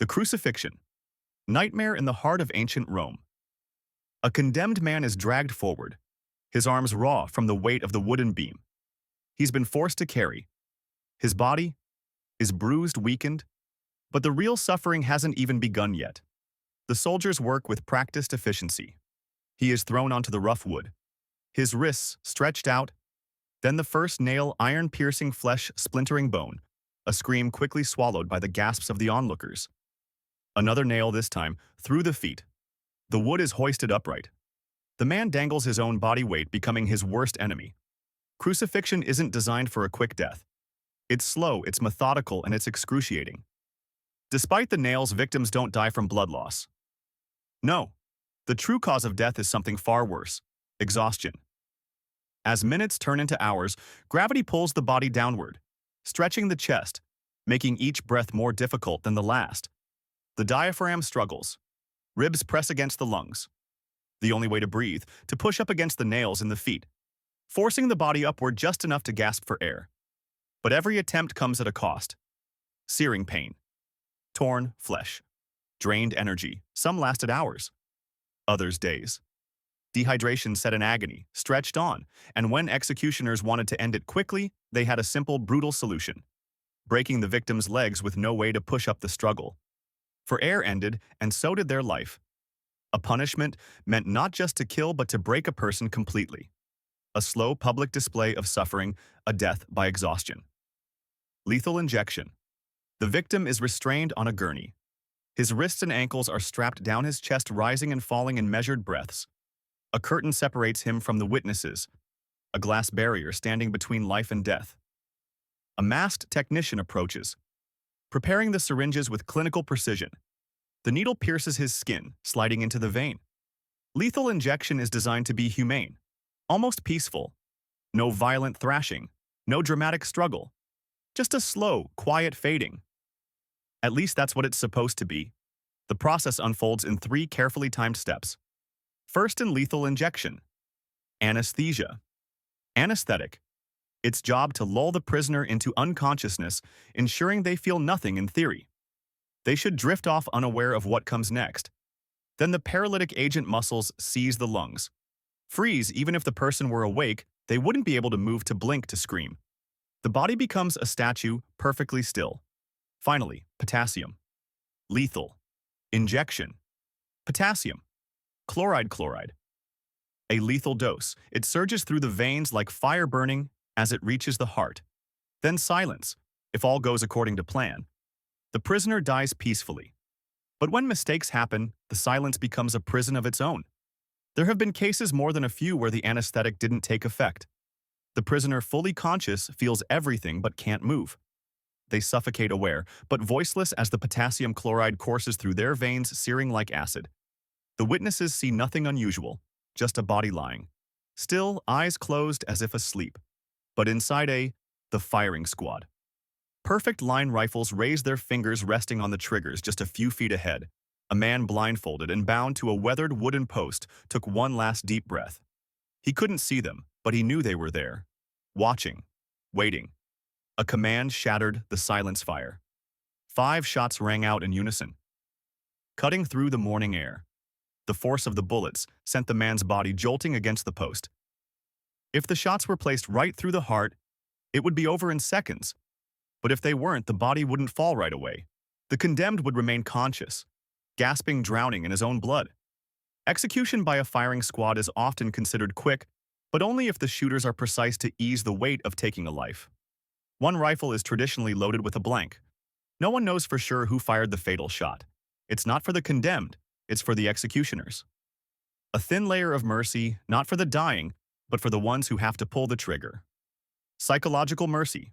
The crucifixion, nightmare in the heart of ancient Rome. A condemned man is dragged forward, his arms raw from the weight of the wooden beam. He's been forced to carry. His body is bruised, weakened, but the real suffering hasn't even begun yet. The soldiers work with practiced efficiency. He is thrown onto the rough wood, his wrists stretched out, then the first nail, iron-piercing flesh, splintering bone, a scream quickly swallowed by the gasps of the onlookers. Another nail this time, through the feet. The wood is hoisted upright. The man dangles his own body weight, becoming his worst enemy. Crucifixion isn't designed for a quick death. It's slow, it's methodical, and it's excruciating. Despite the nails, victims don't die from blood loss. No, the true cause of death is something far worse: exhaustion. As minutes turn into hours, gravity pulls the body downward, stretching the chest, making each breath more difficult than the last. The diaphragm struggles. Ribs press against the lungs. The only way to breathe, to push up against the nails in the feet, forcing the body upward just enough to gasp for air. But every attempt comes at a cost. Searing pain. Torn flesh. Drained energy. Some lasted hours. Others days. Dehydration set in agony, stretched on, and when executioners wanted to end it quickly, they had a simple, brutal solution: breaking the victim's legs with no way to push up the struggle. For air ended, and so did their life. A punishment meant not just to kill but to break a person completely. A slow public display of suffering, a death by exhaustion. Lethal injection. The victim is restrained on a gurney. His wrists and ankles are strapped down, his chest rising and falling in measured breaths. A curtain separates him from the witnesses, a glass barrier standing between life and death. A masked technician approaches, preparing the syringes with clinical precision. The needle pierces his skin, sliding into the vein. Lethal injection is designed to be humane, almost peaceful. No violent thrashing, no dramatic struggle. Just a slow, quiet fading. At least that's what it's supposed to be. The process unfolds in 3 carefully timed steps. First, in lethal injection. Anesthesia. Anesthetic. Its job to lull the prisoner into unconsciousness, ensuring they feel nothing in theory. They should drift off unaware of what comes next. Then the paralytic agent muscles seize the lungs. Freeze, even if the person were awake, they wouldn't be able to move, to blink, to scream. The body becomes a statue, perfectly still. Finally, potassium. Lethal. Injection. Potassium. Chloride. A lethal dose. It surges through the veins like fire burning as it reaches the heart. Then silence, if all goes according to plan. The prisoner dies peacefully. But when mistakes happen, the silence becomes a prison of its own. There have been cases, more than a few, where the anesthetic didn't take effect. The prisoner, fully conscious, feels everything but can't move. They suffocate aware, but voiceless, as the potassium chloride courses through their veins, searing like acid. The witnesses see nothing unusual, just a body lying, still, eyes closed as if asleep. But inside the firing squad. Perfect line rifles raise their fingers, resting on the triggers just a few feet ahead. A man, blindfolded and bound to a weathered wooden post, took one last deep breath. He couldn't see them, but he knew they were there, watching, waiting. A command shattered the silence fire. 5 shots rang out in unison, cutting through the morning air. The force of the bullets sent the man's body jolting against the post. If the shots were placed right through the heart, it would be over in seconds. But if they weren't, the body wouldn't fall right away. The condemned would remain conscious, gasping, drowning in his own blood. Execution by a firing squad is often considered quick, but only if the shooters are precise to ease the weight of taking a life. One rifle is traditionally loaded with a blank. No one knows for sure who fired the fatal shot. It's not for the condemned, it's for the executioners. A thin layer of mercy, not for the dying, but for the ones who have to pull the trigger. Psychological mercy.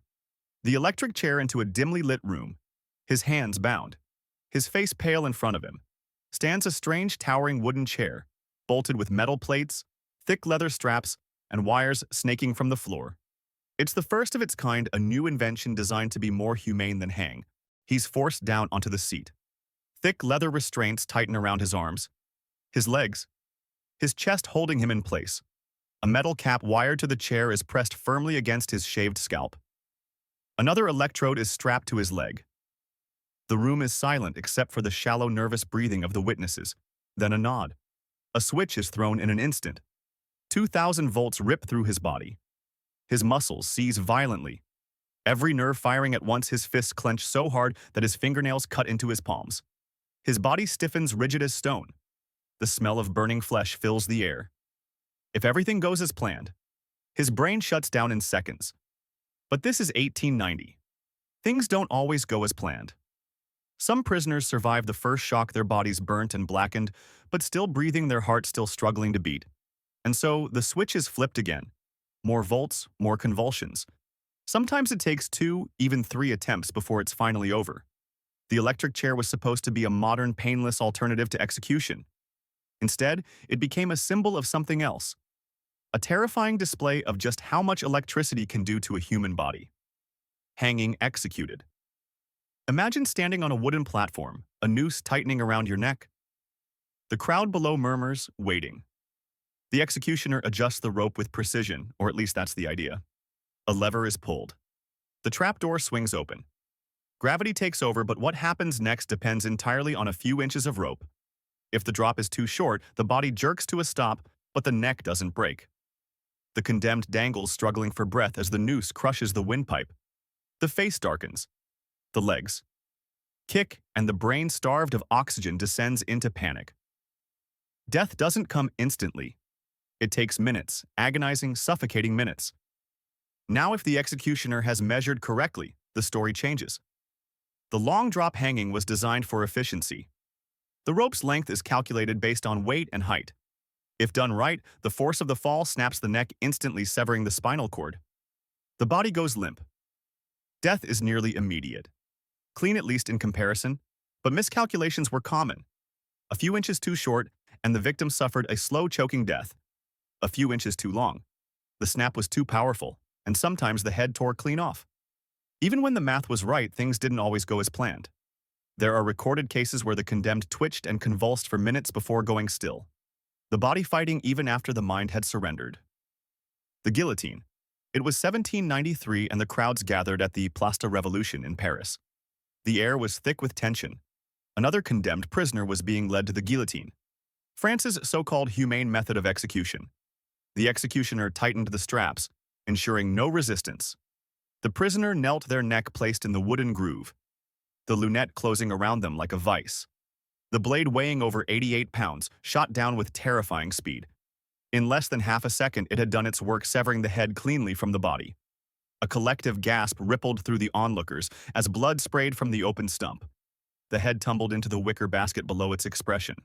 The electric chair into a dimly lit room, his hands bound, his face pale. In front of him stands a strange, towering wooden chair, bolted with metal plates, thick leather straps, and wires snaking from the floor. It's the first of its kind, a new invention designed to be more humane than hang. He's forced down onto the seat. Thick leather restraints tighten around his arms, his legs, his chest holding him in place. A metal cap wired to the chair is pressed firmly against his shaved scalp. Another electrode is strapped to his leg. The room is silent except for the shallow nervous breathing of the witnesses. Then a nod. A switch is thrown in an instant. 2,000 volts rip through his body. His muscles seize violently. Every nerve firing at once, his fists clench so hard that his fingernails cut into his palms. His body stiffens rigid as stone. The smell of burning flesh fills the air. If everything goes as planned, his brain shuts down in seconds. But this is 1890. Things don't always go as planned. Some prisoners survive the first shock, their bodies burnt and blackened, but still breathing, their heart still struggling to beat. And so the switch is flipped again. More volts, more convulsions. Sometimes it takes 2, even 3 attempts before it's finally over. The electric chair was supposed to be a modern, painless alternative to execution. Instead, it became a symbol of something else. A terrifying display of just how much electricity can do to a human body. Hanging executed. Imagine standing on a wooden platform, a noose tightening around your neck. The crowd below murmurs, waiting. The executioner adjusts the rope with precision, or at least that's the idea. A lever is pulled. The trapdoor swings open. Gravity takes over, but what happens next depends entirely on a few inches of rope. If the drop is too short, the body jerks to a stop, but the neck doesn't break. The condemned dangles, struggling for breath as the noose crushes the windpipe. The face darkens. The legs kick, and the brain, starved of oxygen, descends into panic. Death doesn't come instantly. It takes minutes, agonizing, suffocating minutes. Now, if the executioner has measured correctly, the story changes. The long drop hanging was designed for efficiency. The rope's length is calculated based on weight and height. If done right, the force of the fall snaps the neck, instantly severing the spinal cord. The body goes limp. Death is nearly immediate. Clean, at least in comparison, but miscalculations were common. A few inches too short, and the victim suffered a slow, choking death. A few inches too long. The snap was too powerful, and sometimes the head tore clean off. Even when the math was right, things didn't always go as planned. There are recorded cases where the condemned twitched and convulsed for minutes before going still. The body fighting even after the mind had surrendered. The guillotine. It was 1793 and the crowds gathered at the Place de Revolution in Paris. The air was thick with tension. Another condemned prisoner was being led to the guillotine, France's so-called humane method of execution. The executioner tightened the straps, ensuring no resistance. The prisoner knelt, their neck placed in the wooden groove, the lunette closing around them like a vice. The blade, weighing over 88 pounds, shot down with terrifying speed. In less than half a second, it had done its work, severing the head cleanly from the body. A collective gasp rippled through the onlookers as blood sprayed from the open stump. The head tumbled into the wicker basket below its expression.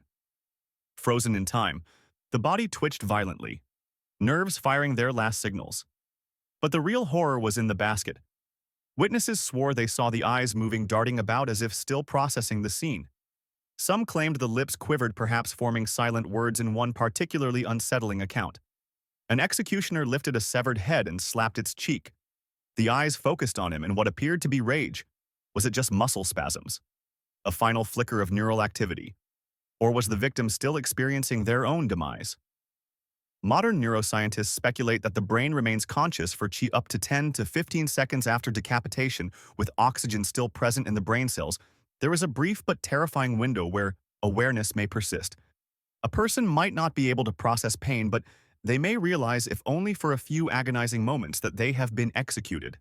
Frozen in time, the body twitched violently, nerves firing their last signals. But the real horror was in the basket. Witnesses swore they saw the eyes moving, darting about as if still processing the scene. Some claimed the lips quivered, perhaps forming silent words in one particularly unsettling account. An executioner lifted a severed head and slapped its cheek. The eyes focused on him in what appeared to be rage. Was it just muscle spasms? A final flicker of neural activity? Or was the victim still experiencing their own demise? Modern neuroscientists speculate that the brain remains conscious for up to 10 to 15 seconds after decapitation, with oxygen still present in the brain cells. There is a brief but terrifying window where awareness may persist. A person might not be able to process pain, but they may realize, if only for a few agonizing moments, that they have been executed.